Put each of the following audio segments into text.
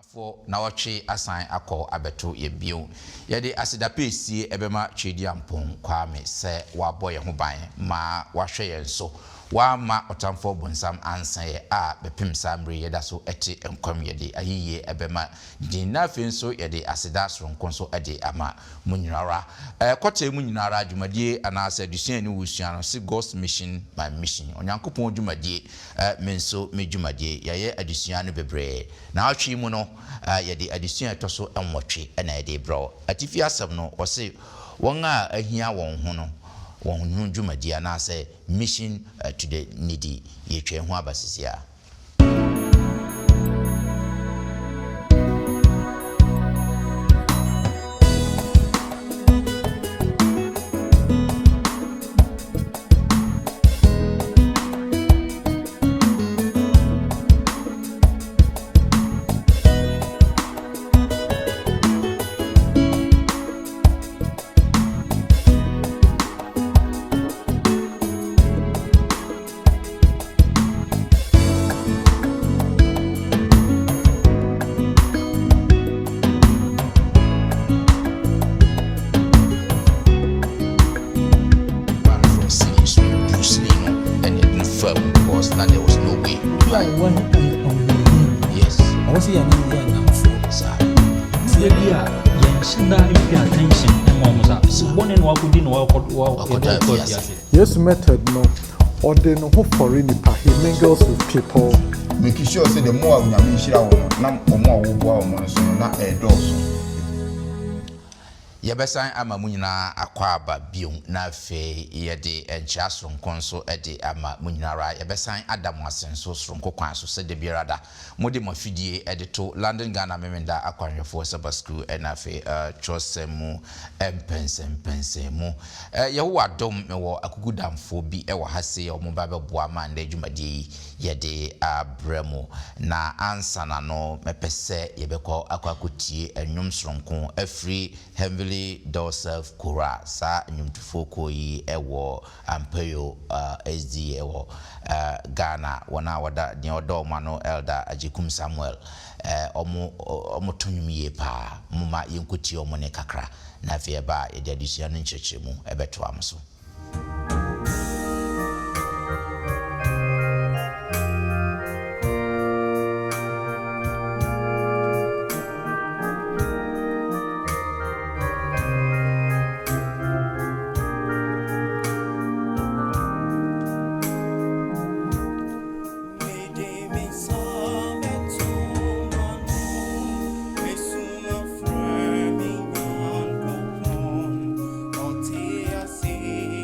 for na wachi asan akọ abeto ye bio ye de asidapesi ebema twedi ampon kwame se wabọ ye ho ban ma wahwe ye nso wa ma otamfo bonsam ansan ye a bepim samre ye da so eti enkwam ye de ayiye ebema dinna fe nso ye de asida soronko nso ede ama munyinara kwete munyinara adwumadie anasa dusuan ni wusuan no se God's mission my mission onyankopon adwumadie menso medwumadie ye adusuan no bebre na atwi mu no ye de adusuan toso enwotwe na ye de bro atifi asem no wo se won a ahia won ho no won dwumadie na say mission to the needy ye twa ho abasisia. That there was no way. Yes. I was here now for sir. Yes, method no. Or they know who for any he mingles with people. Making sure say the more we are share or more not a dose. Yebesan ama munyina akwaba biom na fe yede encha soronko nso ede ama munyinara yebesan adam asenso soronko kwan so se de biarada mode mafidie ede to London Ghana memenda akwanhwefo sabasku na fe chosemu empensemu yewo adom mewo akugudamfo bi ewo hase ye omo babeboa ma nda dwumadie yede abremu na ansana no mepese yebekọ akwakotie enwom soronko afri heavily Dorself Kura sa nyumtufo koyi ewo ampeyo SD ewo Ghana wana wada ni odo mano elder Ajikum Samuel omo tonyumie pa muma yenkuti omo ne kakra na fe ba edadisia no nchechemu ebeto amso. See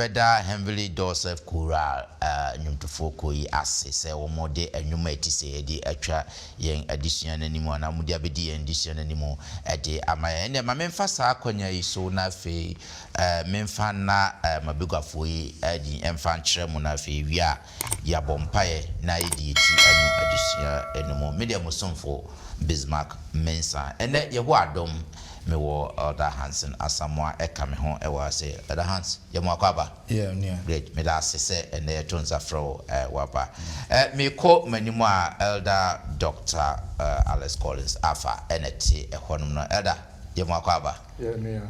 Yebeda Henry Joseph Kura foko yi ase se wo mode enwuma eti se de atwa yen adisua nanimu na mudi abedi yen adisua nanimu de amaye ne ma memfa saa akonya yi so na fe memfa na mabegwafo yi adi emfa nkyere mu na fe wia ya bompaye na yedi eti anu adisua enemu media musomfo Bismarck Mensa ene yeho adom me wo Elder Hansen Asamoah ekame ho e wa say Elder Hans ye mo akwaba great me da sese ene tonza fro waba me ko manimu a Elder Dr. Alex Collins afa eneti e honum no Elder ye mo akwaba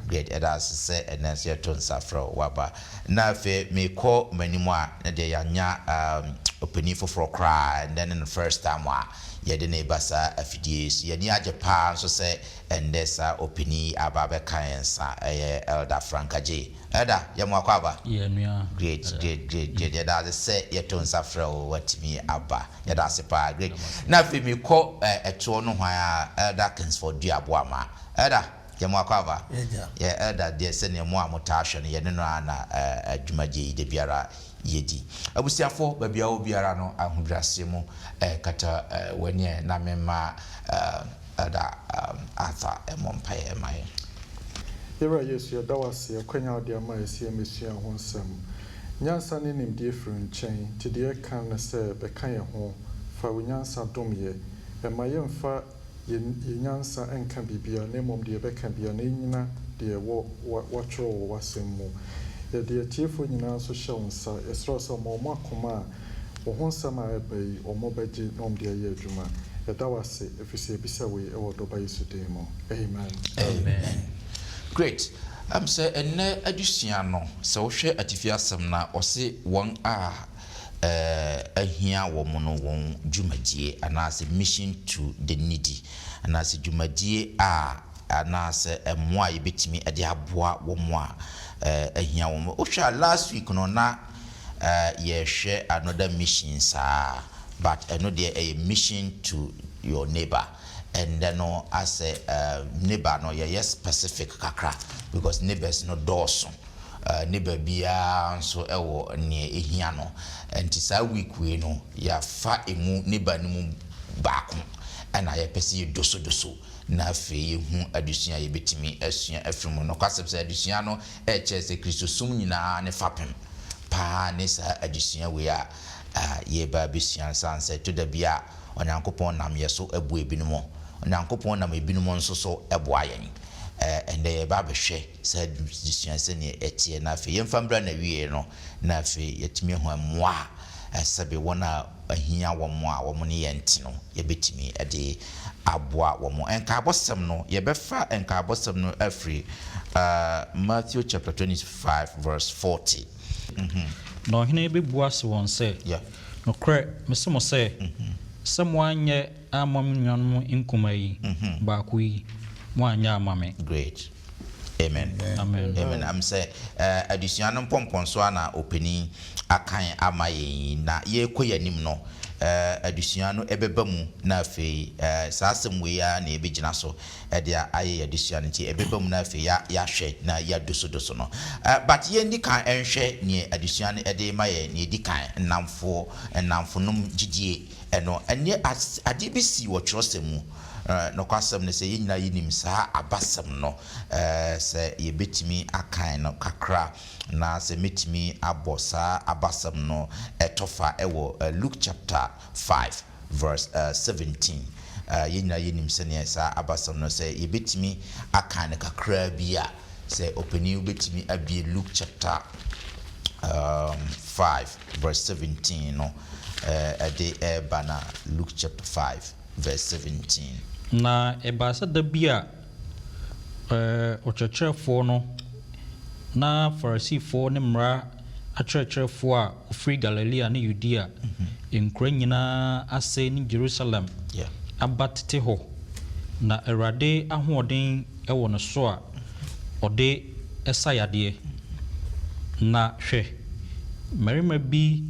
great Elder sese ene se tonza fro waba na fe me ko manimu a de yanya openi for cry and then in the first time yede ne basa afidies yeni ajepa so se endesa opini ababe kansa Elder Franka J Elder yemo akwaba great that say yetonsa fra watimi aba yeda sepa great na fi mi ko eto no hwan Elder Kingsford Duaboama Elder yemo akwaba Elder de se ne mo amotasho ne yene no ana adwumaje de biara yedi abusiafo babia obiara no ahodrase mu kata wani na mema ada ata emompaye emaye Yera Yesu ya dawase akwanya ode ama esi emesua ho nsem nyansa ne nimdie firi nkyɛn te de kan na sɛ bɛka yɛ ho fa nyansa domye emaye mfa ye nyansa enka bibia na mom de bɛka bia na nyina de wo tworo wasem mu ya de tiefo nyina so hyɛ nsa esro so mo akoma wo ho nsɛm a ɛbɛyi ɔmo bɛgye nom de yɛ adwuma ya dawase efisi ebisa we ɛwɔ dɔba Yesu din mu amen great say enne adusua no se wo hwɛ atifi asɛm na ɔse wɔn a ahia wo mo no wɔn dwumadie anaasɛ mission to the needy anaasɛ dwumadie a anaasɛ ɛmo a yɛbɛtumi de aboa wo mo a ahia wo mo ohwa last week no na yɛhwɛ another mission saa but another a mission to your neighbor and then no as a neighbor no yeah specific kakra because neighbors no doso neighbor bia so ewo ne ehia no enti saa week we no ya fa emu neighbor no mu baako ana ya pese doso na fe hu adusua ye betimi asua afrimu no kwasem sa adusua no eche se Kristo sum nyina ne fapem pa ne sa adusua we a ye ba besua sanse to da bia onyankopon nam ye so abu ebinumo onyankopon nam ebinumo nso so eboa yen and they ba behwe sa adusua se ne etie na fe ye mfambra na wie no na fe yetimi ho amoa sabe wona ahia wo mo a wo mo ne yenti no ye betimi de aboa wo mo enka abosem no ye befa enka abosem no afri Matthew chapter 25 verse 40 no hene bebua se won se no kre mesemo se samo anye amam nwanmu nkoma yi ba ku yi mo anya amame great amen am say adusua no pompon so ana openi akan amaye na ye koyanim no adusua no ebeba mu na afei saasem we ya na ebegina so de aye adusua nti ebeba mu na afei ya hwe na ya doso no but ye ndi kan enhwe ne adusua no de maye ne di kan namfo nom gidie eno ene ade bi si wo twosem mu no kwasem ne se yina yinim saa abasem no se ye betimi akan no kakra na se metimi abosa abasem no etofa ewo Luke chapter 5 verse 17 yina yinim se ne saa abasem no se ye betimi akan kakra bia se openi betimi abie Luke chapter 5 verse 17 no ade bana Luke chapter 5 verse 17 na ebasa da bia ochechefo no na Farisifo ne mra achechefo a ofri Galilea ne Judea enkura nyina ase ni Jerusalem abatete ho na Awurade ahoɔden ɛwɔ no so a ɔde ɛsayade na hwɛ marima bi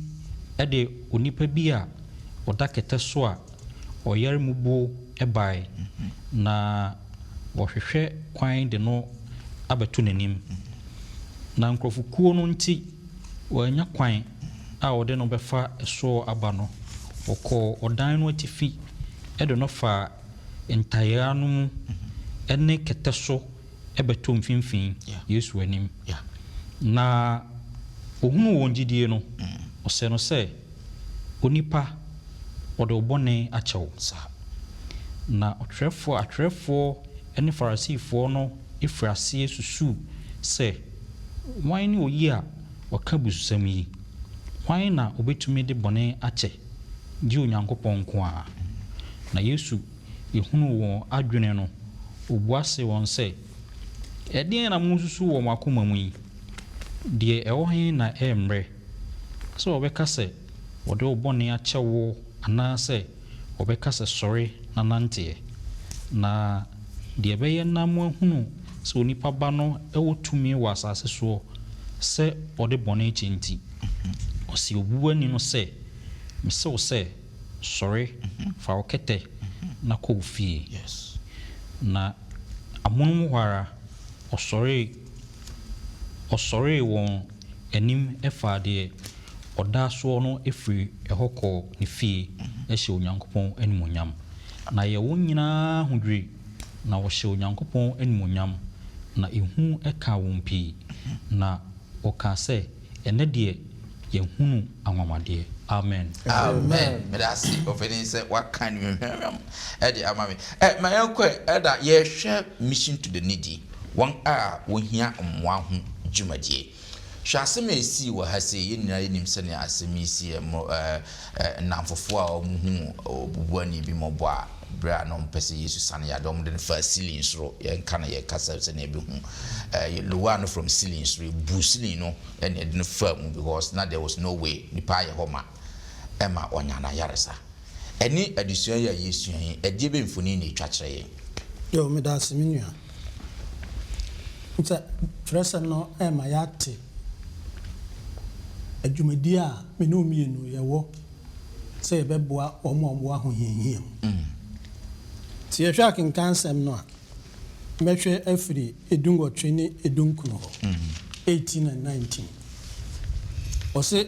ɛde onipa bi a ɔda kɛtɛ so a ɔyare mubo ebai na wɔhwehwɛ kwan de no abeto nanim na nkrɔfokuo no nti wɔanya kwan a ɔde no bɛfa ɛso aba no ɔkɔ ɔdan no atifi ɛde no fa ntayea no mu ɛne kɛtɛ so ɛbɛtɔ mfimfini Yesu anim na ohunu wɔn gyidie no ɔsɛ no sɛ onipa ɔde ɔbɔne akyɛw na atwerɛfoɔ ɛne Farisifoɔ no efiri aseɛ susu sɛ wan ne oyi a wɔka bususam yi wan na obetumi de bɔne akyɛ gye Onyankopɔn nko a na Yesu ehunu wɔn adwene no obuase wɔn sɛ ɛdeɛn na mo susu wɔ mo akoma mu yi deɛ ɛwɔ he na ɛmmerɛ sɛ wɔbɛka sɛ wɔde ɔbɔne akyɛ wo anaasɛ wɔbɛka sɛ sɔre na nanteɛ na deɛ ɛbɛyɛ na mo ahunu sɛ onipa ba no ɛwɔ tumi wɔ asase soɔ sɛ ɔde bɔne akyɛ nti ɔsi obuani no sɛ mesew sɛ sɔre fa wo kɛtɛ na kɔ wo fie na amono mu hɔ ara ɔsɔre wɔn anim ɛfa deɛ ɔda soɔ no ɛfiri ɛhɔ kɔ ne fie ɛhyɛ Onyankopɔn animuonyam na yɛwɔ nyinaa ho dwiri na wɔhyɛ Onyankopɔn animuonyam na ehu ɛka wɔn pii na ɔka sɛ ɛnɛ deɛ yɛhunu anwamadeɛ amen medase ofeni sɛ wakan nhwehwɛm ɛde amame ma yɛnkɔ ɛda yɛhwɛ mission to the needy wɔn a wɔhia mmoa ho dwumadie hwɛ asɛm a ɛsii wɔ ha sɛ yɛnyina yɛnim sɛne asɛm yi si namfofoɔ a ɔmuhu obubuani bi mmɔbɔ a berɛ a na ɔmpɛ sɛ Yesu sane yɛade ɔmde no fa ceiling soro yɛnka na yɛkasa sɛne yɛbɛhu lower no from ceiling soro bu ceiling no ɛne yɛde no fa mu because na there was no way nipa ayɛ hɔ ma ɛma ɔnya na yaresa ɛne adesua yɛ Yesu yi ɛdeɛ bɛ mfoni na ɛtwa kyerɛ yɛn yo me da seminua nta frɛsɛ no ɛma yɛate adwumadi a me ne omienu yɛwɔ sɛ yɛbɛboa ɔmo ho hiahia ti yɛhwɛ akenkan sɛm no a mɛhwɛ afiri edungɔtwe ne edunkuno hɔ 18 and 19 ɔse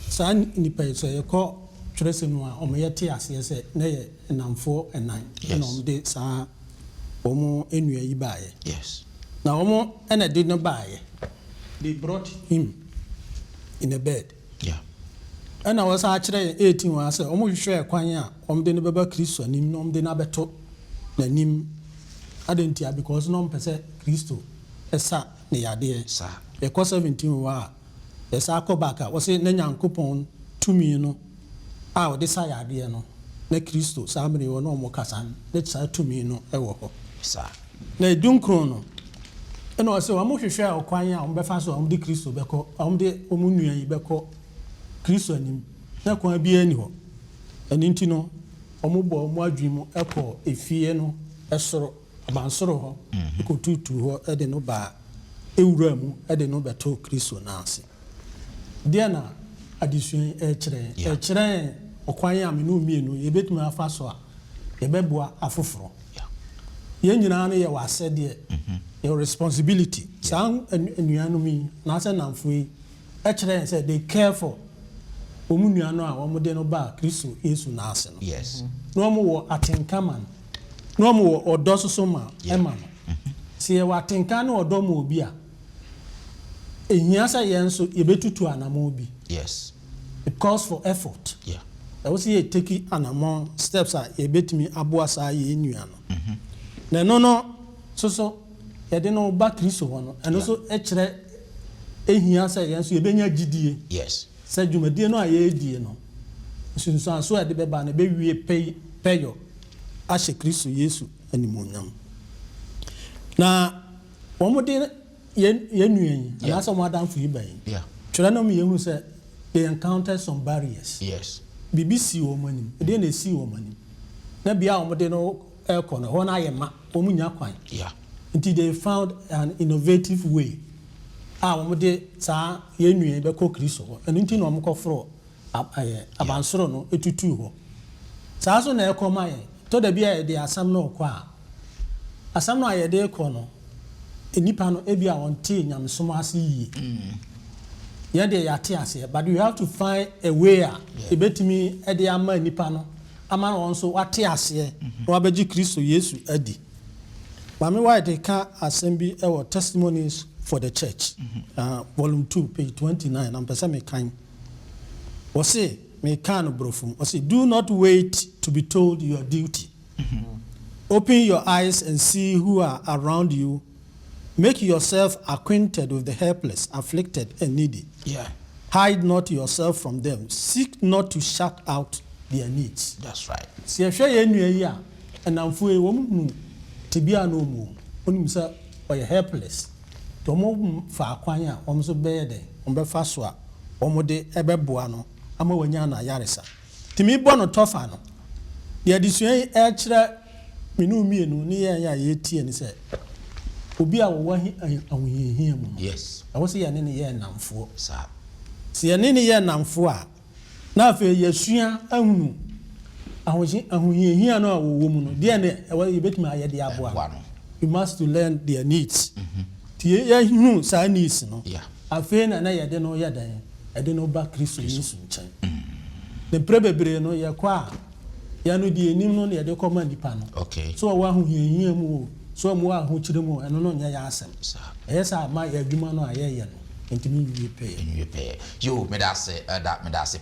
saa nipa yi sɛ yɛkɔ twerɛsɛm no a ɔmo yɛte aseɛ sɛ na yɛ namfoɔ ɛnan ɛna ɔmo de saa ɔmo enua yi baayɛ na ɔmo ɛna de no baayɛ they brought him in a bed ɛna wɔsa akyerɛ 18 wɔ sɛ ɔmo hwehwɛ kwan a ɔmo de no bɛba Kristo anim na ɔmo de no abɛto n'anim adentia because no ɔmo pɛ sɛ Kristo ɛsa ne yadeɛ yɛkɔ 17 wɔ a yɛsa akɔ back a wɔse na Nyankopɔn tumi no a ɔde sa yadeɛ no na Kristo saa mmere wɔ na ɔmo kasa na saa tumi no ɛwɔ hɔ na edunkron no ɛna ɔse ɔmo hwehwɛ kwan a ɔmo bɛfa so ɔmo de Kristo bɛkɔ ɔmo de ɔmo nua yi bɛkɔ Kristo anim na kwan bi ani hɔ ɛno nti no ɔmo bɔ ɔmo adwene mu ɛkɔ efie no ɛsoro abansoro hɔ ɛkɔtutu hɔ ɛde no ba ewura mu ɛde no bɛto Kristo n'ase deɛ na adesua ɛkyerɛ ɔkwan a me no mienu yɛbɛtumi afa so a yɛbɛboa afoforo yɛn nyinaa no yɛ wɔ asɛdeɛ your responsibility saa anuanom yi na asɛ namfo yi ɛkyerɛ sɛ they care for ɔmo nua no a ɔmo de no ba Kristo Yesu n'ase no na ɔmo wɔ atenkama na ɔmo wɔ ɔdɔ soso ma ɛma no sɛ yɛwɔ atenka ne ɔdɔ ma obi a ehia sɛ yɛn nso yɛbɛtutu anamɔ bi it calls for effort ɛwɔ sɛ yɛ take anamɔ steps a yɛbɛtumi aboa saa yɛ nua no na ɛno no soso yɛde no ba Kristo hɔ no ɛno so ɛkyerɛ ehia sɛ yɛn nso yɛbɛnya gyidie sɛ dwumadie no a yɛredie no nsunsuanso a yɛde bɛba no bɛwie pɛyɔ ahyɛ Kristo Yesu animuonyam na wɔn de yɛn nua yi anaasɛ wɔn adamfo yi bɛn twerɛ no mu yɛhu sɛ they encountered some barriers bibi si wɔn anim ɛdeɛ na esi wɔn anim na bia wɔn de no ɛkɔ no hɔ no ayɛ ma wɔn nya kwan nti they found an innovative way a wɔn de saa yɛn nua yi bɛkɔ Kristo hɔ ɛno nti na wɔn kɔforo abansoro no etutu hɔ saa so na ɛkɔ ma yɛn tɔ da bi a yɛde asam no kɔ a asam no a yɛde kɔ no nipa no ebi a wɔn te nyamesom ase yie Yeah, they are tears here, but you have to find a way. A bit me at the Ama Nipano. Ama also what tears here. Wabeji Christo Yesu Eddie. Mami why they can't assembly our testimonies for the church. Volume 2, page 29. I'm person me kind. Was say me can brofum. Was say do not wait to be told your duty. Open your eyes and see who are around you. Make yourself acquainted with the helpless, afflicted, and needy. Yeah. Hide not yourself from them. Seek not to shut out their needs. That's right. See, if you're and I'm for a woman to be a no more, or you're helpless. Tomo for Aquania, almost bed, Faswa, Omode Ebebuano, Amawanyana Yarisa. To me, Bono Tofano. The addition extra minu me no near yeti and said. Obi a wo ahihia mu. Yes. I was here ne ye namfo. Sir. Se ne ye namfo a na afa yesua ahunu ahihia no a wo mu no de ne e wa yebetumi ayede aboa. You must to learn their needs. Tie ye hunu sa needs no. Yeah. Afa na yede no yedan. Ede no ba Kristo Yesu nchen. Ne prebebre no ye kwa ya no die nim no yede koma nipa no. Okay. So wa ahihia mu so mo a ho chiremu eno no nya ya asem esa ma ya dwuma no aye ye no entimi wie pay yo me da se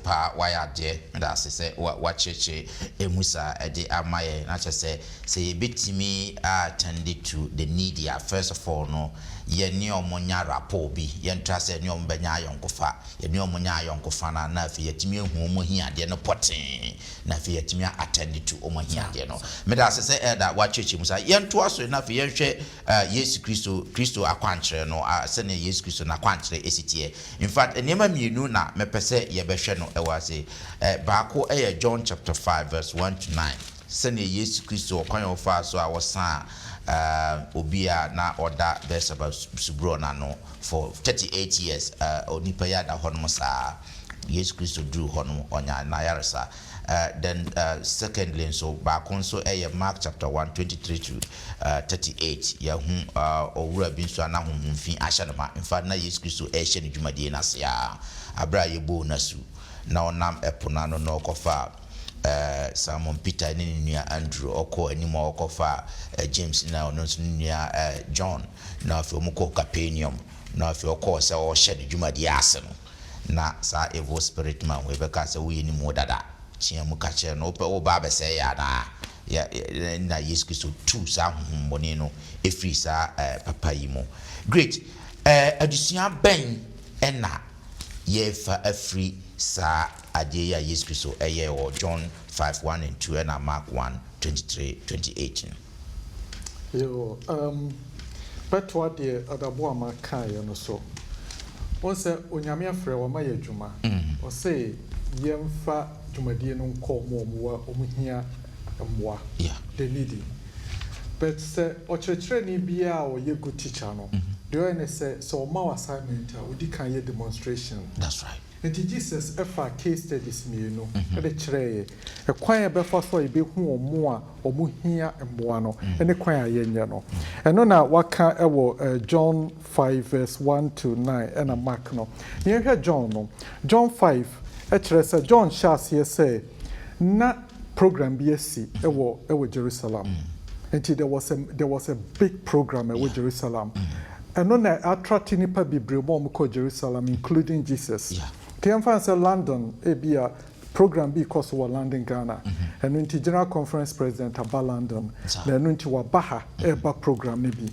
pa why ade me da se wa cheche emusa ede amaye na che se yebetimi attend to the needy first of all no ye ni omonya rapport bi ye ntra se ni ombanya ayonkofa ye ni omonya ayonkofa na afi yetimi ehu omo hi ade no poten na afi yetimi attend to omo hi ade no me da se elder wa cheche musa ye nto aso na afi ye hwe Yesu Kristo akwankyere no se ne Yesu Kristo na akwankyere esitie in fact enema mienu na mepese ye behwe no ewase baako John chapter 5 verse 1 to 9 se ne Yesu Kristo okwan ofa so a wosan obia na oda Bersaba subro na no for 38 years onipa ya da hono sa Yesu Kristo drew hono onya na yaresa then secondly so back also Mark chapter 1 23 to 38 ya owura bi so na honhomfi ahyanoma in fact na Yesu Kristo ehye ne dwumadie na se ya abra yebo nasu na onam epona no no kofa Simon Peter ni nua Andrew oko animo okofa James na ono nua John na afi omuko Capernaum na afi oko se o hye ne dwumadie ase no na sa evil spirit man we beka se we ni mo dada chia mu ka che no o ba be se ya na ya na Yesu Kristo tu sa homboni no efri sa papa yi mo great adusua ben ena ye fa afri sa ade ya Yesu Kristo eye o John 5:1 and 2 and Mark 1:23-28 yo but what the other boy ma kai no so won say onyame afre wo ma yadwuma o say yemfa dwumadie no nko mo omuhia mwa the needy but say ochrekere ni bia o ye good teacher no the one say so ma assignment a odi kan ye demonstration that's right and Jesus efa case studies me no e de kire e kwan e be fa so e be hu omo a omuhia mwa no ene kwan a ye nya no eno na waka e wo John 5 verse 1 to 9 and a Mark no ye hwe John no John 5 e kire say John shas ye say na program BSc e wo Jerusalem until there was a big program at Jerusalem and on that attract nipa bibre mo ko Jerusalem including Jesus Tiamfa say London e bia program bi course wa London Ghana and until general conference president aba London na until wa baha e ba program ne bi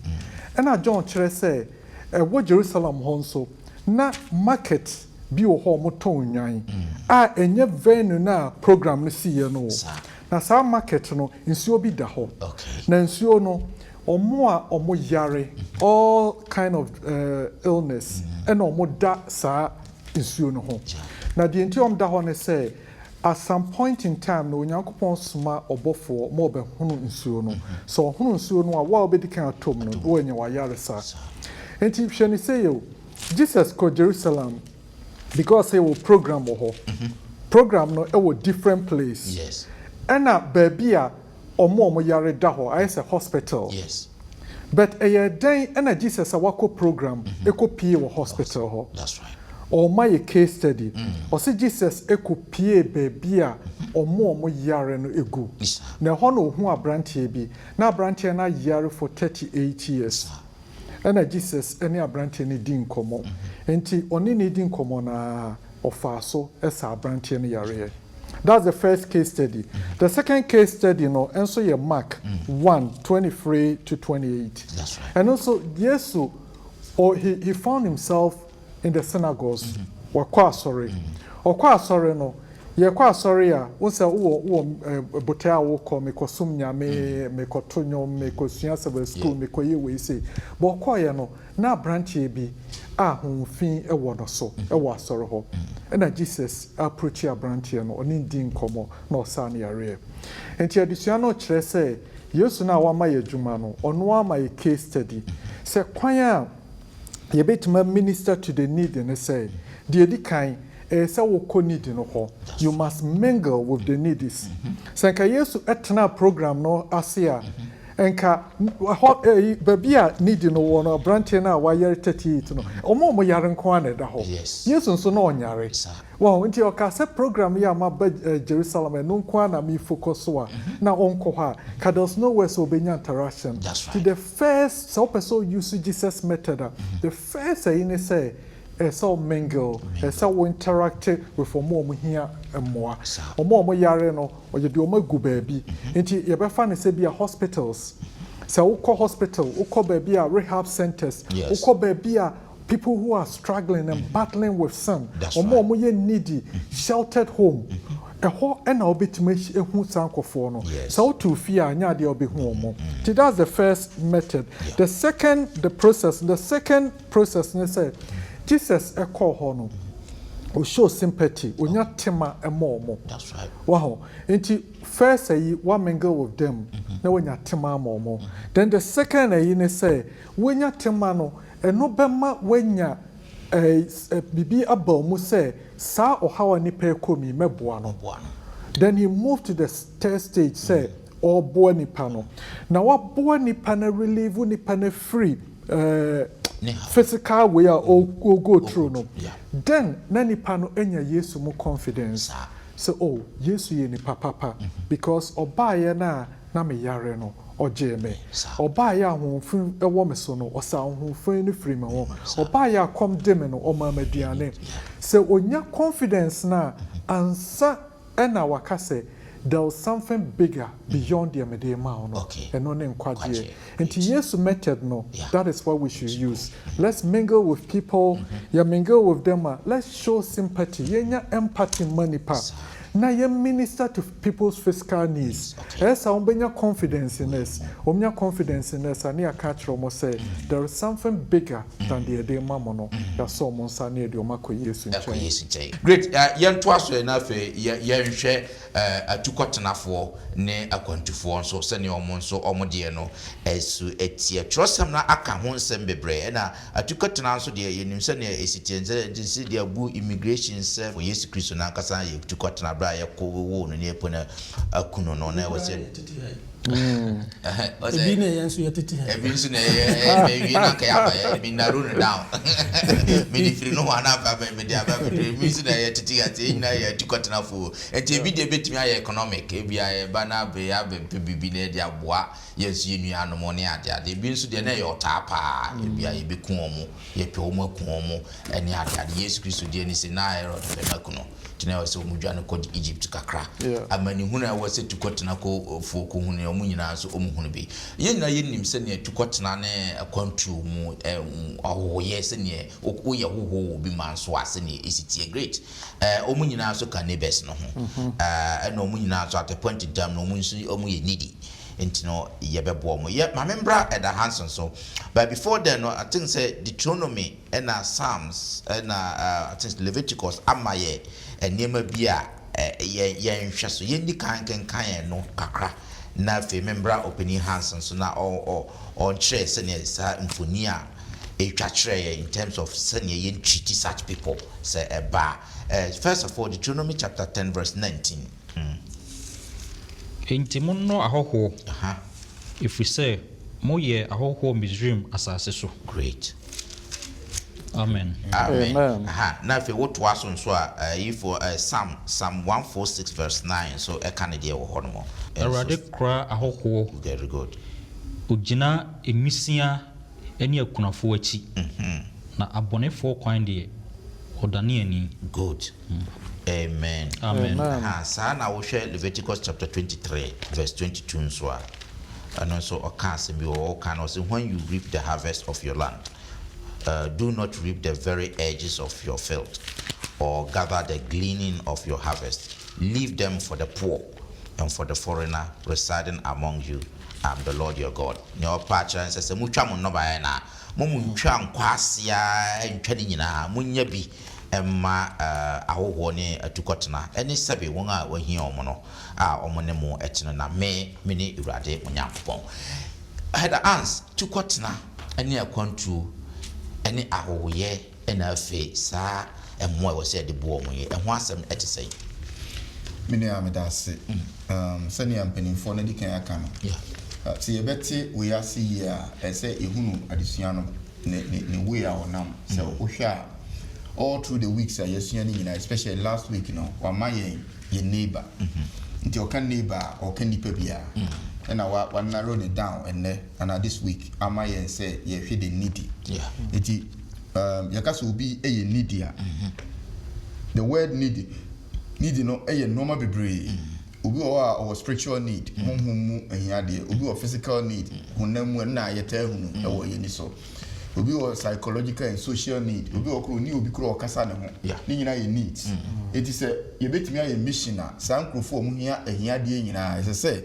and a John kire say wo Jerusalem honso na market bi wo ho mo ton nwan a enye venue na program no si ye no na sa market no nsuo bi da ho na nsuo no omo yare all kind of illness and omo da sa nsuo no ho na the enti da ho ne say at some point in time no Onyankopon soma obofo mo be hunu nsuo no so hunu nsuo no a wa obedi kan atom no wo nya wa yare sa enti hwe ne say yo Jesus ko Jerusalem because he will program ho program no e wo different place yes ena babia omo yare da ho I say hospital yes but den ena Jesus a wako program e ko pie wo hospital ho that's right or my case study or say Jesus ekopie baby a omo yare no egu na ho no hu abrantie bi na abrantie na yare for 38 years and Jesus any abrantie ni din komo enti oni ni din komo na ofa so esa abrantie no yare. That's the first case study. The second case study, no, and so you Mark 1:23 to 28. That's right. And also, yes, or he found himself in the synagogues. Or quite sorry. Or quite sorry, no. You're quite sorry, once botea woko, me kosumnya, me kotonyo, me kosiansa school, me koye we say. But quite no, na branch be. Fin a word so, a was sorrow. And Jesus approach your branch and on Indian como, no sunny area. And Tiadiciano Chere say, yes, now one my Jumano, on one my case study. Say, Quaya, ye bet my minister to the need and say, dear Dicai, a so need in a you must mingle with the needies. Sanka yes to etna program no asia. Enka babia need no one branch na wa yare 38 no omo yare nko na da ho yes nso na onyare wow nti o ka se program ya ma Jerusalem no nko na me focus wa na onko ha ka there's nowhere so benya interaction to the first so person use Jesus method the first thing say so mingle so interact with more here and more yare no or you do ma gu baabi nti ye be fa ne se bia hospitals so uko hospital uko baabi a rehab centers uko baabi a people who are struggling and battling with sin or ye needy sheltered home ho na obetime ehu sankofo no so to fear anya de obehu omo that's the first method the second process ne say Jesus call hono o show sympathy onya tema emo. That's right. Wow. Enti first one mingle with them na wonya tema mo. Then the second ne say wonya tema no eno bema wonya bibi aba mu say sa ohawa ni pe komi meboa no. Then he moved to the third stage say or boa nipa no. Na wa boa nipa na relieve nipa na free physical way or go through no. Then nani pano enya Yesu mo confidence. So oh Yesu ye ni papa because obaye na me yare no oje me. Obaye ahonfin ewo me so no osa ahonfin ni free me wo. Obaye akom dem no o ma maduane. So onya confidence na ansa ena wakase there was something bigger beyond the medema no and on nkwaje nti Yesu method no that is what we should use. Let's mingle with people mingle with them let's show sympathy yenya empathy manipa na ye minister to people's physical needs esa ombenya confidence in us ani akachro mo say there is something bigger than the edema mono ya so mo nsane e de omako Yesu nche great yento aso na fe yenhwe atukotenafo ne akwantufo nso se ne omo nso omo de no esu etie trosam na aka ho nsem bebre na atukotena nso de yenim se ne esitienze de de abu immigration se for Yesu Kristo na akasa ye atukotena bra ye ko wo no ne epona akuno no na was Ebine yensu yetiti he. Ebinsu na ye na ka ya ba me na run down. Me di free no wana ba me di aba me ebinsu na ye titi ate na ye tikotena fo. Enti ebi de betimi aye economic ebi aye ba na be ya be bibi na di aboa yesu yenu anom ne ade ebinsu de na ye otapa ebi aye be ku omo ye pe omo aku omo ene ade Yesu Kristo de ni se na Herod be makuno. Tina wase omudwane ko Egypt kakra amani huna wase tukotena ko fo ko hunu omu nyina so omu hunu bi yenna yennim se ne tukotena ne akwantu mu ohoye se ne oye hoho bi manso ase ne esitie great omu nyina so ka neighbors no ho na omu nyina so at a point in time no omu nso omu ye needy intino yebebo mo ye mamembra at the Hanson so but before then no I think say Deuteronomy and Psalms and I think Leviticus amaye enema bia ye nhwe so ye ndi kan no kakra na fe membra opening Hanson so na on share senior sa mfoni a etwa kire in terms of senior ye treat such people say eba first of all Deuteronomy chapter 10 verse 19 Enti monno ahoho if we say moye ahoho Misraim asase so great Amen. Amen. Now if you want to ask on so if Psalm 146 verse 9 so a candidate or honomo. Awurade kora ahoho. Very good. Ugina emisia eni akunafo achi. Na abonefo kwan de odane ani. Good. Amen. Amen. Sa na wo hwe Leviticus chapter 23 verse 22 so a. And also occurs in your kind of say when you reap the harvest of your land, do not reap the very edges of your field, or gather the gleaning of your harvest. Leave them for the poor and for the foreigner residing among you. I am the Lord your God. Your patcher and says, Muchamu no baena, Mumucham quasia and Chadina, Munyabi, Emma Ahone Tukotna, any sabi wonga when he omono, omonemo etina me, mini irade munyapon. I had a ans Tukotna, any a contu. Any ahoye and a face, sir, and more was said the boy, and once I'm at the same. Many amedase, Sunny and penny for any can come. See a betty, we are see here, and say a hunu additional, we are now. So we shall all through the weeks, especially last week, or my your neighbor, into your can neighbor or candy pebia. And I want to run it down and this week I might say you feel the needy. Yeah. It Yakas will be a needy. The word needy no a normal be Ubi or spiritual need, and Ubi or physical need, who name when I tell you so. Ubi or psychological and social need, Ubi or new be called Casano. Yeah. Needs. It is a you bet me a missioner, some crew for here and here, as I say.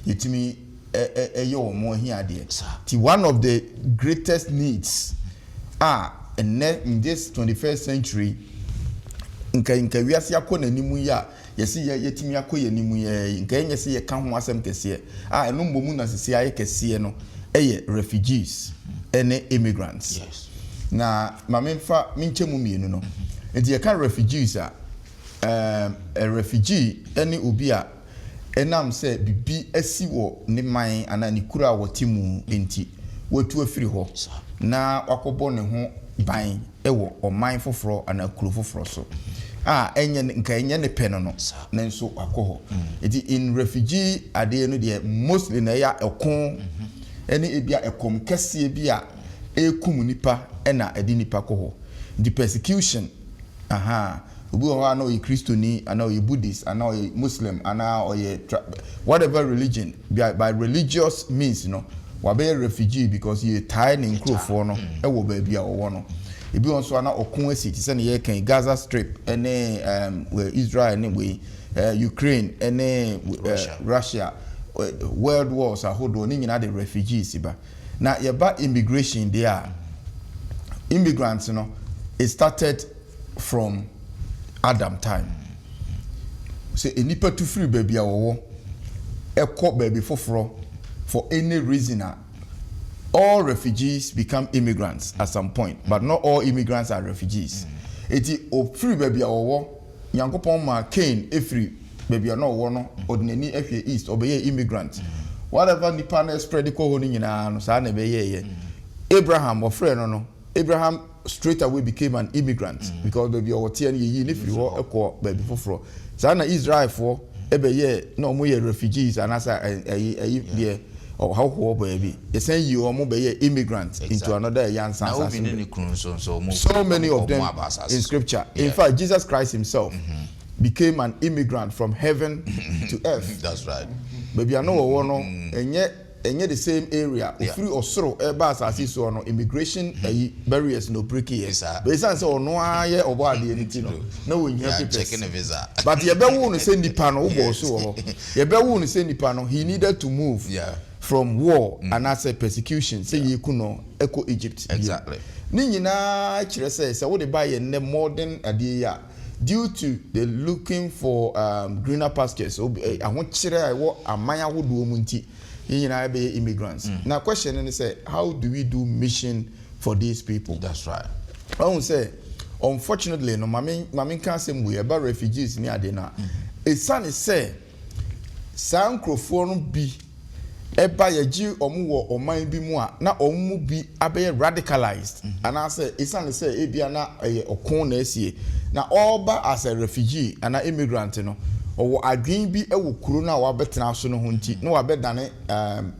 It me a more here dear. One of the greatest needs and in this 21st century inka we asia ko nanimu ya yesi yetimi akoye nimu ya inka yesi ye kan ho asem kese eno mbomu na sisi aye kese no refugees ene immigrants. Yes. Na mamemfa minchemu mienu no enti ye kan refugees a refugee ene obi a enam se bibi asi wo ne man ana ni kura wotimu enti wotu afiri ho na wakobo ne ho ban ewo oman foforo ana kuro foforo so enye nka enye ne peno no na nso akoho enti in refugee ade no de mostly na ya ekon ene ebia ekom kese bia ekum nipa na edi nipa koho the persecution obi o ha na o Christiani ana o Buddhist ana o Muslim ana o whatever religion by religious means wa be refugee because you tied in crew for no e wo ba bia wo no ebi on so ana okun asi ti se na ye kan Gaza Strip ene Israel ene we Ukraine ene Russia world wars ahodo ni nyina the refugees ba na ye ba immigration there immigrants it started from Adam time. Say a nipa to free baby a wo eko baby for any reason all refugees become immigrants at some point, but not all immigrants are refugees. Eti o free baby a wo Nyankopon ma Cain free baby no wo no ordinary efie east obey immigrant. Whatever nipa na spread ko ho ni nyina no sa na be ye Abraham or friend no Abraham straight away became an immigrant because baby or tie ye ni free wo ekọ baby foforo sana Israel for ebe ye no mo ye refugees and as there or how baby you say you are be immigrants into another so many of them in scripture. In fact, Jesus Christ himself became an immigrant from heaven to earth. That's right. Baby I know one and yet the same area free or so so no immigration barriers no break here but it's say no aye obo ade anything no we here checking a visa but you be won say nipa no go so you be won say nipa no he needed to move from war and as a persecution say you kuno eco Egypt exactly ni nyina kire say we dey buy a modern ade ya due to the looking for greener pastures ahon kire awo amanya hodo mu nti immigrants. Now, question is, how do we do mission for these people? That's right. I won't say, unfortunately, no, Mami can't say we about refugees near Adena. A son is say, some microphone be eba yeji omu wo oman bi mu a na omu bi abeye radicalized ana say isane say ebia na okon na esie na oba as a refugee ana immigrant no owo adwen bi ewo kuro na wa betena so no ho nti na wa bedane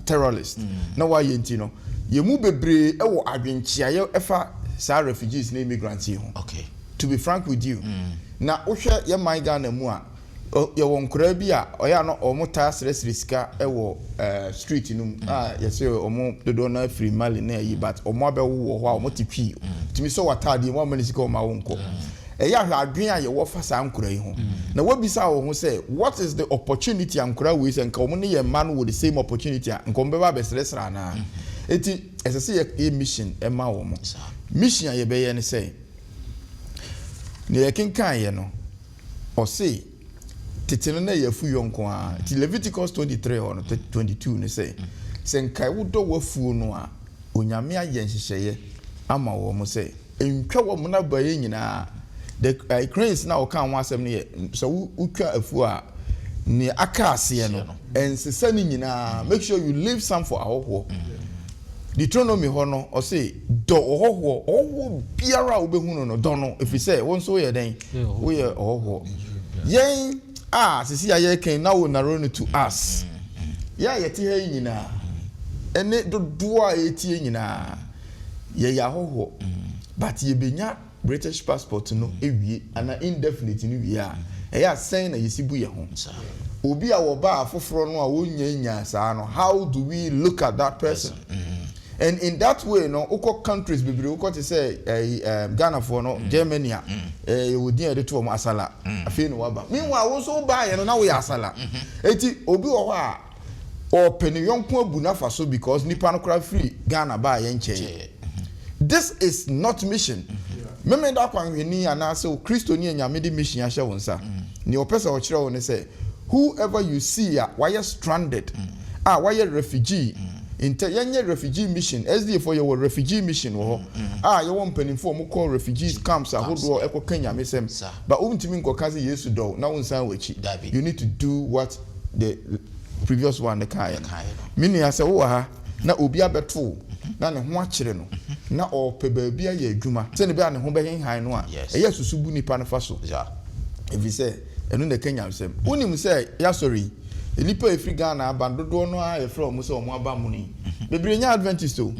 terrorist na wa ye nti no ye mu bebre ewo adwenchia ye efa sa refugees na immigrants ho. Okay, to be frank with you na ohwe ye man Ghana mu a ye won kura bi a oya no omota sresre sika ewo street num ye say omo dodo na free mali na yi but omo abewo ho a omo tikwi timi so watade mo mani sika o ma wonko eya hwa adwen a ye wo fa sa nkura yi ho na wobisa wo ho say what is the opportunity ankura we say nka omo ne ye man with the same opportunity nka omo be ba besresra na eti esese ye mission e ma wo mo mission ye be ye ne say ne ye kenkan ye no o say titino na yafu yonko a ti Leviticus 23 or 22 ne say senkai wodo wafu no a onyame aye nhyehyeye ama wo mo say entwa wo mo na baye nyina the cranes na o kan ho asem ne so utwa afu a ne aka ase no ensesa ni nyina make sure you leave some for ahoho Deuteronomy ho no o say do ohoho biara obehunu no do no if you say won so ye den wo ye ohoho yen sisi aye ken na wo narrow to us ya yeti he nyina ene dodo a yeti nyina ye ya hoho but ye benya British passport no ewie ana indefinite ni wie a ya sen na yesibu ye ho obi a wo ba afoforo no a wonyanya saa no how do we look at that person and in that way no uko countries bibiri uko te say Ghana for no Germany wodi ede to mo asala afi no waba meanwhile wo so ba ye no na wo ya asala eti obi wo ho a o peni yonko abu na fa so because nipa no kra free Ghana ba ye nche this is not mission meme da kwanhweni ana say Kristo ni anyame de mission ahye won sa ni opesa o kire wo ne say whoever you see why you stranded why you refugee yenye refugee mission SD for your refugee mission wo you want penifo mo call refugees camps ahodo eko Kenya mesem but untimi nkokaze Yesu do na unsan wachi you need to do what the previous one the kai mini ase wo ha na obi abeto na ne ho akire no na o pe ba bia ya adwuma se ne bia ne ho behin han no a eya susubu nipa ne fa so if you say enu ne Kenya mesem unim say ya sorry Elipa efri Ghana abandodo no a efra omo se omo aba mu ni bebre nya Adventist o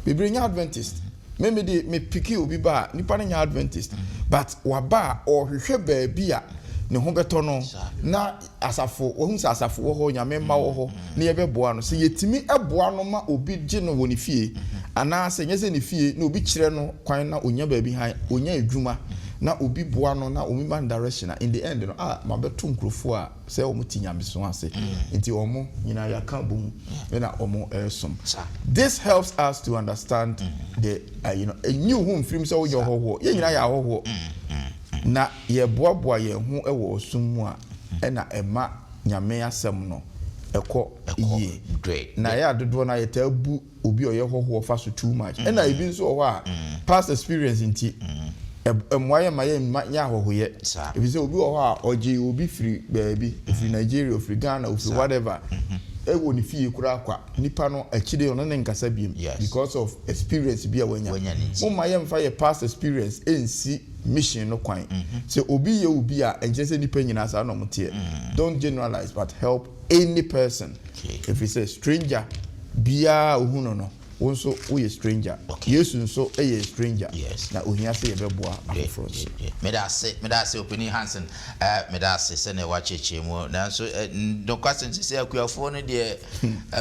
bebre nya Adventist me de me piki obi ba nipa nya Adventist but waba o hwehwe ba bia ne ho beto no na asafo ohun sa asafo wo ho nyame ma wo ho ne ye beboa no se yetimi eboa no ma obi gye no woni fie ana se nyese ne fie na obi kire no kwan na onya ba bi han onya adwuma na obi boa no na omi man direction in the end no ma beto nkrofo a se omo tinyame so ase nti omo nyina ya ka bom na omo som this helps us to understand the a new home film so your hoho ye nyina ya hoho na ye boaboa ye ho ewo osum a na ema nyame asem no eko ye na ya dodo na ye tabu obi oye hoho fa so too much na ebi nso ho a past experience nti emwaye maye nya hohoye if you say obi ho a oji obi free baby if Nigeria if Ghana if whatever ewo ni fie kura kwa nipa no akide ono ne nkasa biem because of experience bia wanya mo maye mfa ye past experience ensi mission no kwan say obi ye obi a enjese nipa nyina sa no motie don't generalize but help any person if it's a stranger bia ohuno no wonso we stranger Yesu nso a stranger na ohia se yebeboa afront me da se opening Hansen me da se se ne wa cheche mu na so do question se akuafo no de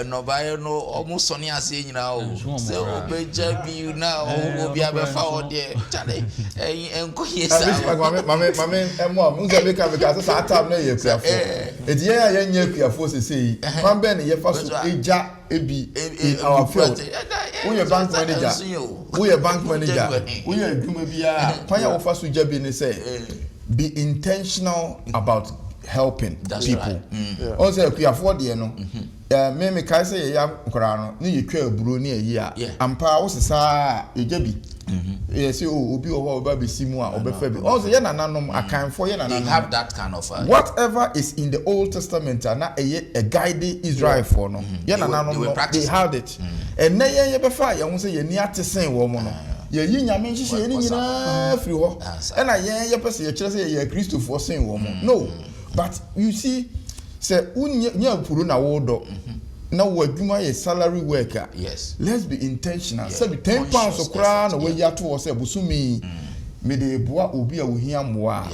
no bae no omo sone ase nyina o se obeja bi na obi abefa o de chale enko yesa mame emo munza be ka so atam na ye akuafo ediye ya nya akuafo se yi kwan be ne ye fa so eja ebi our field we are bank manager we are adwuma bia kwanya wo fa so jabi ne say be intentional about helping people also akuafo de no me kai say ya nkora no ne ye twa aburo ne ayi a ampa wo sesa ejabi Yes, obi oba be simu a obefa bi. Also ye nananom akanfo ye nananom. They have that kind of whatever is in the Old Testament na a guide Israel for no. Ye nananom they held it. And na ye befa ye ho say ye ni atesen wo mo no. Ye yi nyame nhihye ye ni nyina firi ho. E na ye pese ye kire say ye Christopher sen wo mo. No. But you see say unya puru na wo do. Now what do my salary worker? Yes. Let's be intentional. Say £10 a crown away ya to us busumi. Me de boa obi a wuhia moa.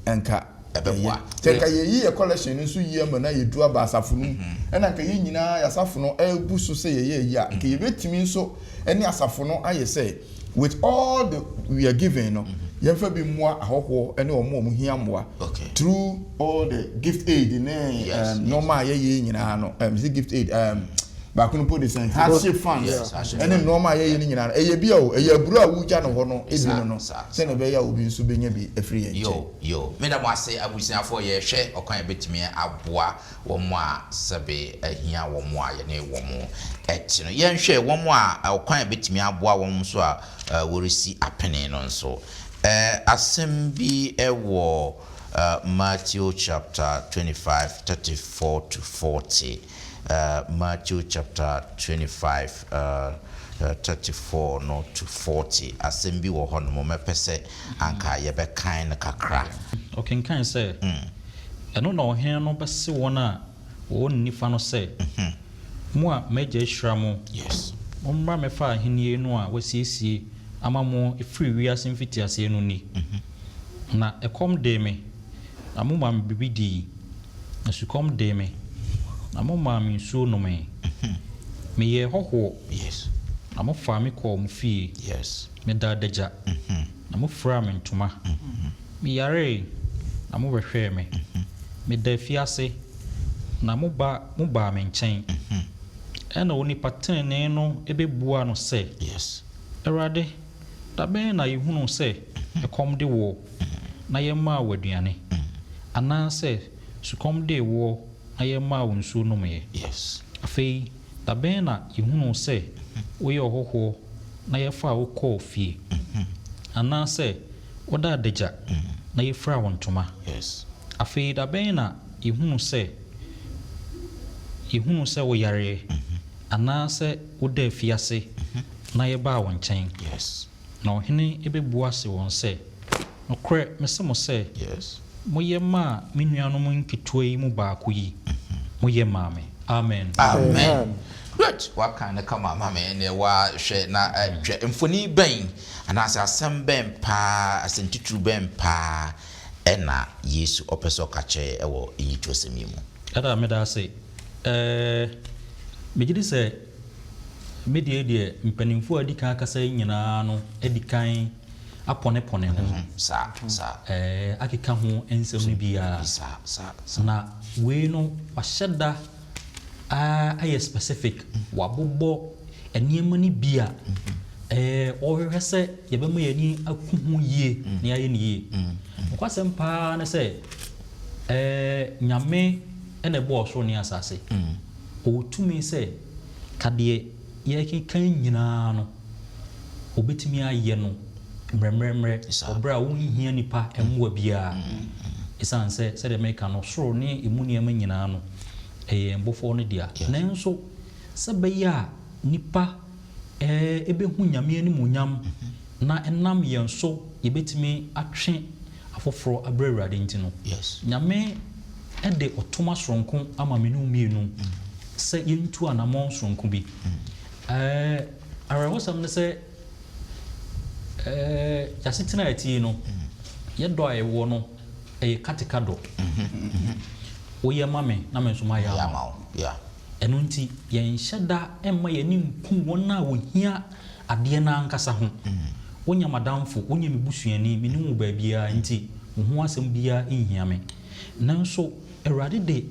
Enka Tenka ye collection nso ye ma na ye du aba asafunu. Ena nka ye nyina ya asafunu e busu say ye ya. Nka ye betimi nso ene asafunu aye say with all the we are given no. Yemfa bi moa ahoho ene omo hia moa. Through all the gift aid normal ye nyina no gift aid back no put this hardship fund ene normal ye nyina no eye bia o eye buru a wuja no ho no ebi no se no be ya obi nso benya bi afri ye yo me da mo ase abusiafo ye hwe okwan betimi aboa wo mo a sebe ahia wo mo a ye ne wo mo eti no ye hwe wo mo a okwan betimi aboa wo mo so a worisi apene no nso assembly ewo Matthew chapter 25 34 to 40 Matthew chapter 25 34 no to 40 assembly wo hono mo mepese anka ye be kan na kakra okay kan say eno na ohen no bese wona wo nifa no say mo a meje hira mo yes mo mra me fa ahenie no a wasiesie ama mo free we asemfiti ase no ni na ekom de me na mo mam bibidi na sukom de me na mo mam nsuo no me me ye hoho yes na mo fa me ko mo fie yes me da daja na mo fra me ntoma me yare na mo hwehwe me me da fiase na mo ba me nchen ena oni patene no ebebua no se yes erade da ben na yehunu se ekom de wo na ye ma waduane ana se sukom de wo na ye ma wonsu no me yes afei da ben na yehunu se wo ye hoho na ye fa wo ko fie ana se oda deja na ye fra wontoma yes afei da ben na yehunu se wo yare ana se oda fiase na ye ba won chen yes na ohene ebebua se won se no kre mesemo se yes moye ma menuanom nketoi mu baako yi moye ma me amen good what kind of come mama ene wa hwe na hwe mfoni ben anase asem ben pa asentitru ben pa ena yesu opeso kache ewo yitosemi mu ada me da se megidi se medie mpanimfo adika akasa nyina no adikan apone ho sa akeka ho ensem no bia na we no washeda aye specific wabobo eniema ni bia ohwehwe se yebema yani akuhu yie na yaye ni yie kwasem pa na se nyame ene bo so ni asase otumi se kade ye kan nyina no obetimi aye no mremremre obra wo hia nipa emwa bia isan se de make no soro ni emuni ema nyina no mbofo no dia nanso sebeya nipa ebehu nyame ani munyam na enam yenso yebetimi atwe afoforo abrarade ntino nyame ede otoma soronko ama menu mienu se yentu anamon soronko bi arawosam ne se yasitina eti no yedo ayewo no katikado oye mame na menso ma ya eno nti yen hyeda emma yeni nku wona wohia ade na ankasa ho wonya madamfo wonya mebusuani meni wo baabia nti wo ho asem bia nhia me nanso erade de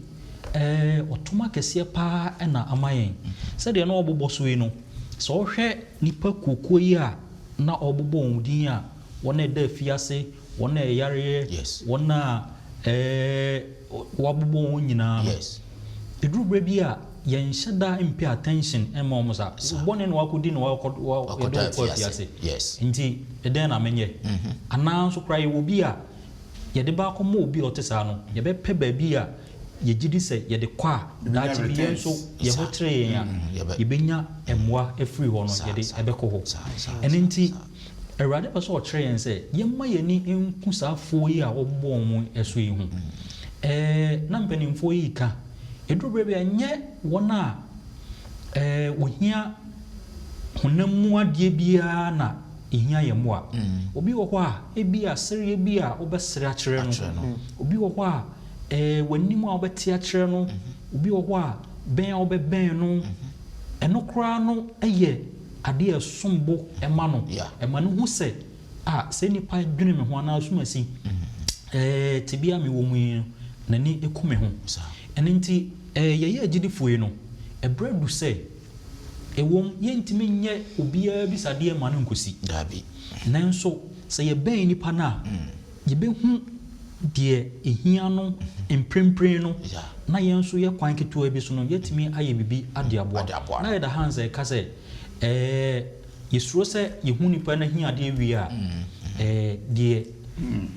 otoma kese pa na amayen se de na obobo so yi no so hwe nipa kokko yi a na obobo ondin a wona da fiase wona yare wona wabobo nyina edurubra bi a yen shada impi attention ema omo sa bone no akodi no Wakoda afiase yes nti eden na menye ana nso kra ye obi a ye de ba komo obi otesa no ye be pe ba bi a ye gidi se ye de kwa dachi bi yenso ye hotre ya ye benya emwa efiri ho no ye de ebeko ho ene nti Erade person or train say, Yemma ye in Kusa 4 year or born as we home. Number in 4 year ka. A do baby and yet 1 hour. We hear Honamua de Biana in here yemwa. Obi wa, a be a seria beer over Srachano. Obi wa, when Nimo over Tiatrano, Obi wa, Ben over Beno, and no crano a year. Ade sombo emano emano hu se se nipa dwene me ho ana asumasi tibia me wo mu nani ekume ho ene nti ye agidifo yi no ebredu se ewom ye ntimi nye obia bisade emano nkosi dabi nanso se ye ben nipa na ye be hu de ehia no emprempren no na ye nso ye kwan keto abi so no yetimi aye bibi ade aboa na ye da hanze ka se yesuro se yehuni pa na hia de wi a de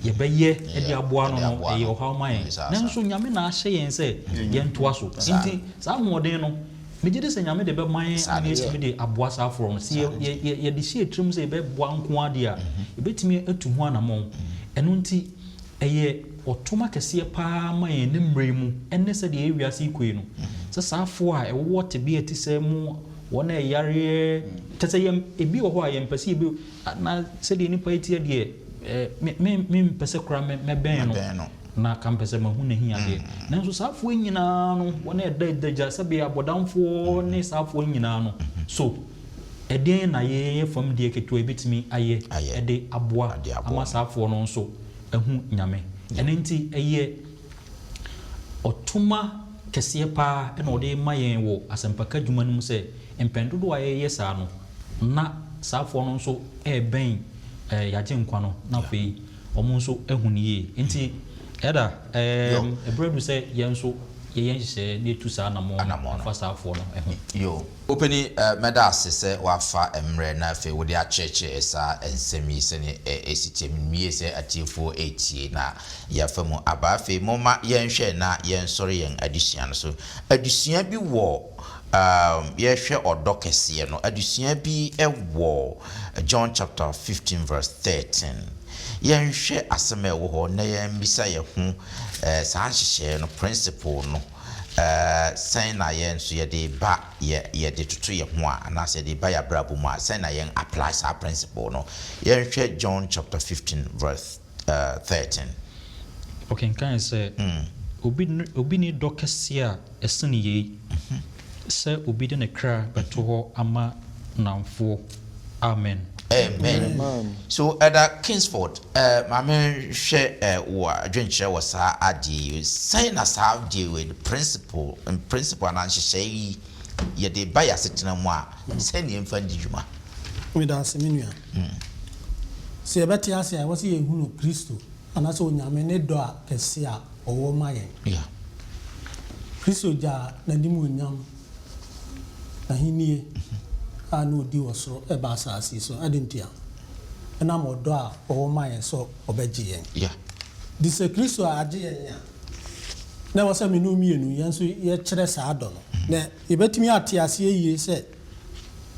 ye beye e de aboa no no e yo how man nanso nyame na ahye yen se ye ntoa so nti sa modern no megide se nyame de be man na etimi de aboa sa from se ye de sie trim se be boa nko ade a ebetimi atu ho anamon eno nti eye otoma kese pa ma ye ne mremu enne se de ewiase ikoi no se saafo a ewo te be etise mu wona yare tese yem ebi wo ho a yem pese ebi na se de nipa etie de me pese kra me ben no na kan pese ma hu na hia de nanso saafo nyina no wona edaja se be abodamfo ne saafo nyina no so eden na ye fam de keto ebitimi aye ede aboa ama saafo no nso ehu nyame ene nti eye otuma kese pa e no de mayen wo asempaka dwuma num se empendodo aye yesa no na saafo no nso ben yaje nkwa no na fe omo nso ehuniye nti eda ebredu se ye nso ye yenhye ne tu sa na mo fa saafo no yo openi medase se wafa emre na fe wo de acheche esa ensemi se ne esitem mie se atifo etie na ya famu abafe moma yenhwe na yensori yen adusua no so adusua bi wo yehwe odokese no adusua bi ewo John chapter 15 verse 13 yenhwe aseme wo ho na yembisa ye hu sa hyehye no principle no sign na yen so ye de ba ye de tutu ye ho a na se de ba ya brabo mu a sign na yen apply sa principle no yenhwe John chapter 15 verse 13 okay kan say obi ni dokese a esene ye se obi de ne kra beto ho ama namfo amen so at Kingsford mame hwe wo adwenkyere wo sa ade sign na sa deal with principle na nhyehyɛ ye de ba ya setena mu a se ne mfa ndi dwuma we da se menua se ebeti ase a wo se ye hunu Kristo ana se onyame ne do a kese a owo maye Kristo ja na dimu onyam na hinie anu di woso e ba asasi so adentia na modo a o maye so obeje yen di se Kristo age yen ya na wo se menu mienu yen so ye kire sa ado no na ebetimi ate ase yie se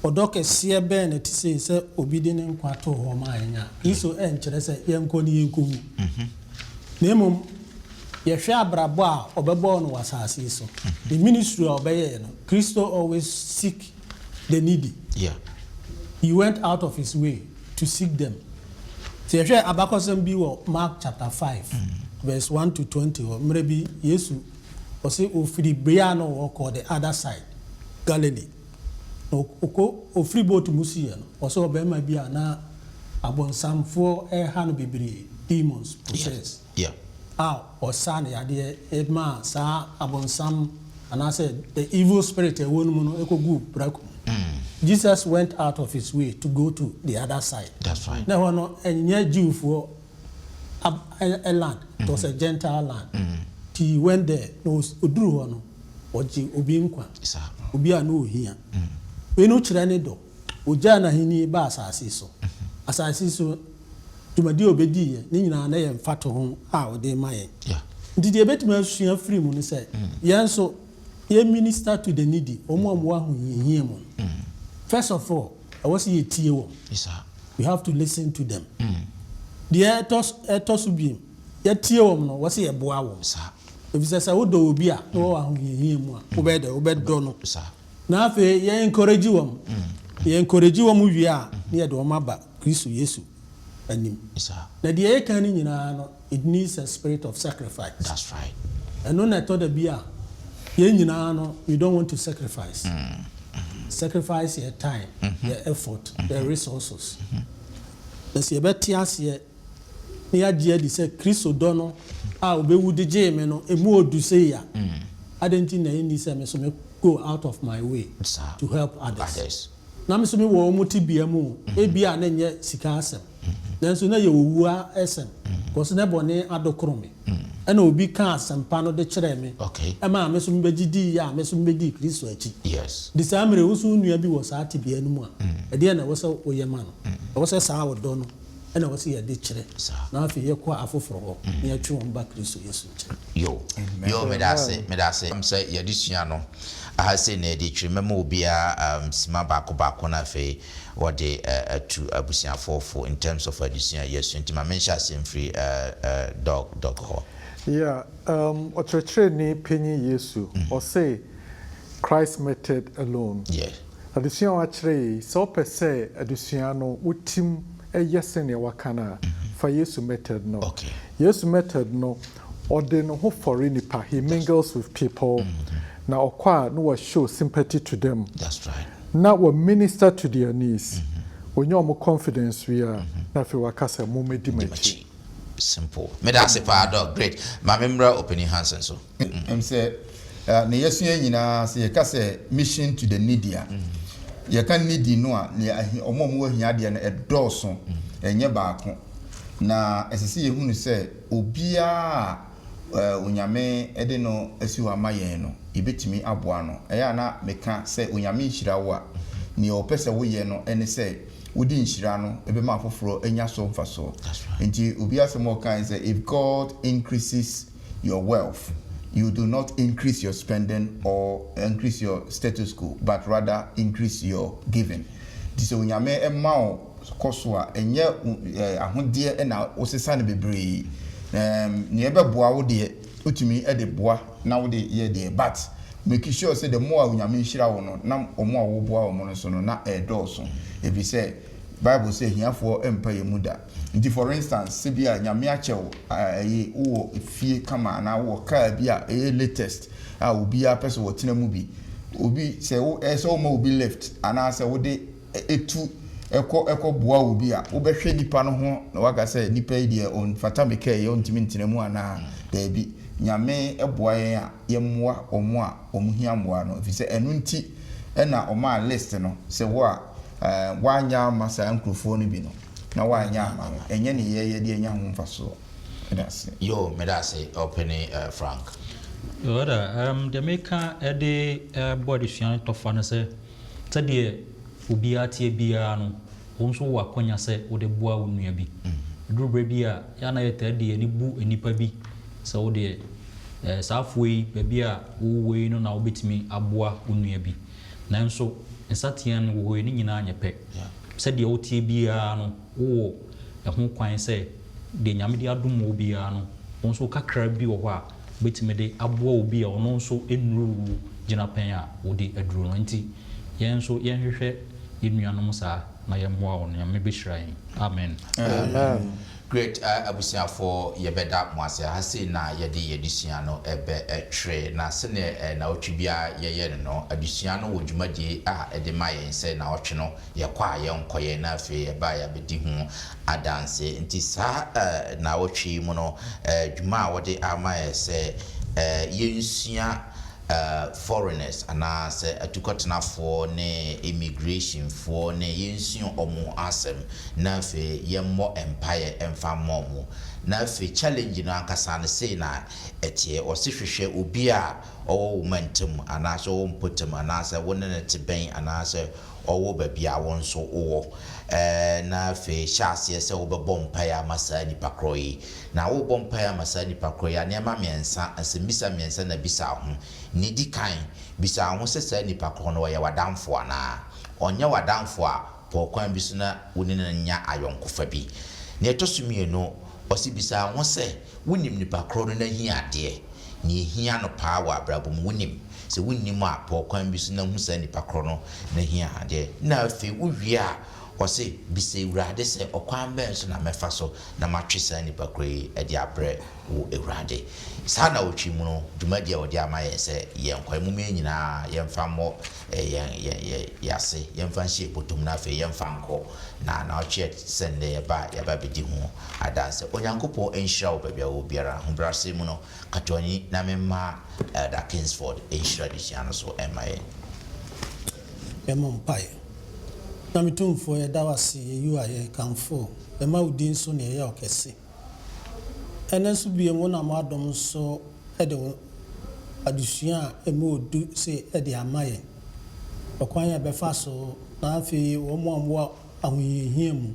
odo kese be na ti se obi de ne nkwato ho maye nya Kristo en kire se yen ko ni yen ko hu na emom ye hwe abrabo a obebo no wasase so the ministry obeye no Kristo always seek the needy. He went out of his way to seek them. So here abakosem bi wo Mark chapter 5 verse 1 to 20 or maybe Yesu o say ofiri bria no wo call the other side Galilee. No oko ofiri boat musia no o so be ma bia na abonsamfo ha no bebre demons possess. O san ya de edma sa abonsam and I said the evil spirit e wonu no ekogu braku. Jesus went out of his way to go to the other side. That's right. Now, no, and near Jew for a land. It was a Gentile land. He went there. No, Udru no. ɔgye obi nkwa Isa. obi a no ohia we no kyerɛ ne dɔ ogya na hini ba asase so asase so dwumadi obedi ye ne nyinaa na yɛ mfato ho a ɔde ma yɛ nti deɛ betumi asua free mu ne sɛ yɛn so yɛ minister to the needy ɔmo ɔmo aho yɛhia mu first of all ɛwɔ sɛ yɛtie wɔn we have to listen to them deɛ ɛtɔ so bi yɛtie wɔn no wɔ sɛ yɛboa wɔn efisɛ sɛ wodɔ obi a na wɔwɔ aho yɛhia mu a wobɛdɔ no na afei yɛ encourage wɔn wie a ne yɛde wɔn aba Kristo Yesu anim na deɛ yɛka ne nyinaa no it needs a spirit of sacrifice. That's right. ɛno na ɛtɔ da bi a yɛn nyinaa no we don't want to sacrifice sacrifice your time your effort your resources na sɛ yɛbɛte aseɛ na yɛagye adi sɛ Kristo dɔ no a obɛwu de gyee me no ɛmu odu sei a adɛnti na ɛnni sɛ me so me go out of my way to help others na me so me wɔ ɔmo te bia mu ebi a na nyɛ sika asɛm nanso na yɛ owua asɛm kɔso na bɔne adokoro me ɛna obi ka asɛmpa no de kyerɛ me ɛma me so me bɛgye di ya me so me bɛdi Kristo akyi de saa mmerɛ wo so nua bi wɔ saa te bia no mu a ɛdeɛ na ɛwɔ sɛ woyɛ ma no ɛwɔ sɛ saa wɔdɔ no ɛna ɛwɔ sɛ yɛde kyerɛ na afei yɛkɔ afoforɔ hɔ na yɛtwe wɔn ba Kristo Yesu nkyɛn yo medase sɛ yɛde sua no aha sɛ na yɛde twere mɛma obiara sima baako na afei wɔde atu abusuafoɔ in terms of adesua yɛsu nti ma menhyɛ asɛm firi dog hɔ ɔkyerɛkyerɛni panyin Yesu ɔsɛ Christ method alone adesua wakyerɛ sɛ ɔpɛ sɛ adesua no wotim ɛyɛ sɛnea waka no a fa Yesu method no Yesu method no ɔde no ho fɔre nipa he mingles with people na ɔkɔ a no was show sympathy to them. That's right. Na we minister to their needs. When you have confidence we are na fe wakasa mo medi machi. Simple. Me da se pa dog great. Ma memra opening hands and so. Say na yesua nyina se ye ka say mission to the needy. Ye kan needy no a ne omo ahia de na edoso enye baako. Na esese ye hunu say obia onyame ede no asi wa mayen no ibetimi aboa no eya na meka se onyame nhira wo a ne opese wo ye no ene se wodi nhira no ebe ma afoforo enya so mfaso nti obi asemo kan say if God increases your wealth you do not increase your spending or increase your status quo but rather increase your giving this onyame ema o koso a enye ahode e na osesa ne bebre ne ebeboa wo de otumi e de boa na wo de ye de but make sure say the more onyame nhira wo no na omo a wo boa wo no so no na e dɔɔso e bi say Bible say hiafo empa ye muda nti for instance se bia nyame akyɛw ayi wo fie kama na wo car bia e latest a obi a person wo tena mu bi obi say wo so ma obi left ana say wo de etu eko boa obi a wo behwe nipa no ho na waga say nipa yi de on fata meka ye on timi ntena mu ana da bi nyame eboa yen a ye moa omo a omuhia moa no fi say enu nti na oma list no say wo a wanya masa nkrofo no bi no na wanya ama enye ne ye de enya ho mfaso medase yo medase opening Frank the maker ede body suan tofa no say de obi atie bia no wonso wakonya se wo de boa wo nua bi durubre bi a ya na yeta de ani bu enipa bi se wo de safoi ba bi a wo wei no na wo betimi aboa wo nua bi nanso nsatian wo ni nyina anyepe se de wo tie bia no wo ho kwan se de nyame de adom wo bia no wonso kakra bi wo ho a betimi de aboa wo bi a ono nso enuru gina pen a wo de aduru no nti yen so yen hwehwe yenuanom saa na yemmoa wo no me behyiran amen great abusiafo yebeda moase ha sei na yede yedisua no ebe etwe na se ne na otwibia yeye no adisua no wodwumadie a ede ma yen se na otwe no yekwa yenkoye na afi eba ya bedi hu adanse nti saa na otwe mu no dwuma a wode ama se yensua foreigners ana se atukotena for ne immigration for ne yensu omo asem na fe yemmo empire emfa momo na fe challenge no ankasa ne sei na etie osihwehwe obi a owo momentum anaso wo mpotem anaso wo ne te ben anaso owo babi a won so wo na fe hyase se wo bebom paya masa nipa kroyi na wo bom paya masa nipa kroyi anema miensa asembisa miensa na bisa ho ni di kan bisa ho se sa nipa kro no ye wadamfo ana onye wadamfo a pokwan bi so na woni na nya ayonkofa bi na etosumie no osibisa ho se wonim nipa kro no na hi ade ni hia no pa wa brabom wonim se wonim a pokwan bi so na hu sa nipa kro no na hi ade na fe uwia ose bise urade se okwan ben so na mefa so na matwe sa nipa kro e de abre wo urade sa na otwi mu no dwumadi a odi ama ye se ye nkwa mu me nyina ye mfa mo yase ye mfa hye potom na fe ye mfa nko na otwe sende ye ba bedi ho adanse onyankopon enhira wo babia wo biara ho brase mu no katoni na memma da Kingsford enhira di siano so emaye pai na mitumfo ye dawase ye yu aye kanfo e ma udin so ne ye okese ene so bie mo na madom so e de adusua e mo odu se e de amaye okwan ya befa so na afi wo mo amwo ahoyehia mu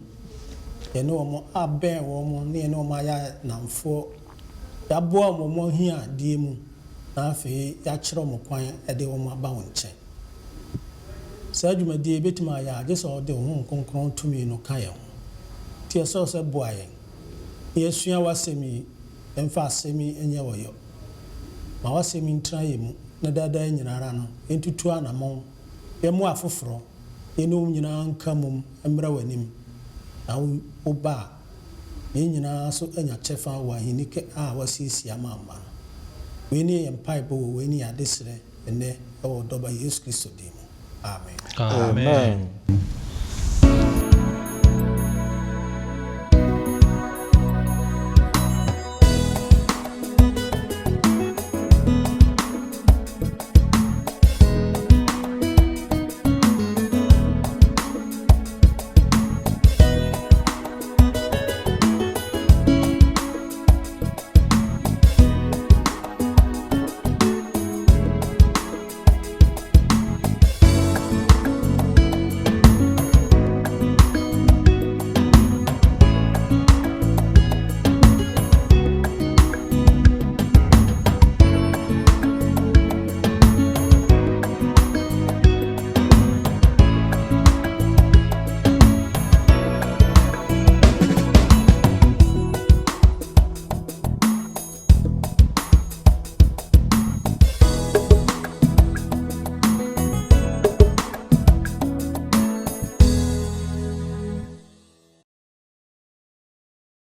ye no mo aben wo mo ne no ma ya namfo ya bo mo hia die mu na afi ya kire mo kwan e de wo ma ba won che Sajumadi betima ya just all the home concron to me no kaya. Tia so se boy. Yesua wasemi emfa semi enye woyo. Ma wasemi ntraye mu na dada nyinara no entutu anamon. Ye mu afoforo. Enu nyina nka mum emra wanim. Na wo ba. Ye nyina so enya chefa wa hinike a wasisi amama. We ni empai bo we ni adesre ene e wo doba Yesu Kristo dim. Amen. Amen.